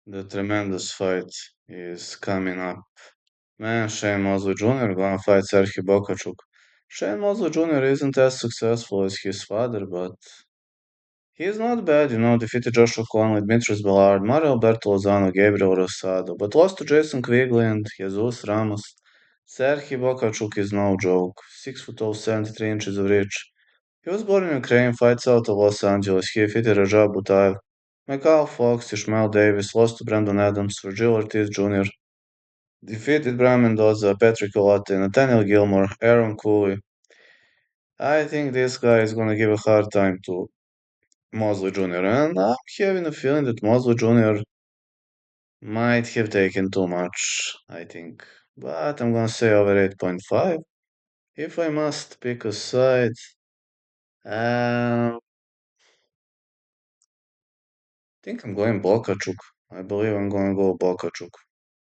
The tremendous fight is coming up. Man, Shane Mosley Jr. gonna fight Sergey Bokachuk. Shane Mosley Jr. isn't as successful as his father, but he's not bad, defeated Joshua Conley, Dmitris Bellard, Mario Alberto Lozano, Gabriel Rosado, but lost to Jason Quigley and Jesus Ramos. Serhii Bokachuk is no joke. 6 foot tall, 73 inches of reach. He was born in Ukraine, fights out of Los Angeles. He defeated Rajab Butaev, Mikhail Fox, Ishmael Davis, lost to Brandon Adams, Virgil Ortiz Jr., defeated Brian Mendoza, Patrick Olate, Nathaniel Gilmore, Aaron Cooley. I think this guy is gonna give a hard time to Mosley Jr., and I'm having a feeling that Mosley Jr. might have taken too much, I think. But I'm gonna say over 8.5. If I must pick a side, I think I'm going Bokachuk. I believe I'm gonna go Bokachuk.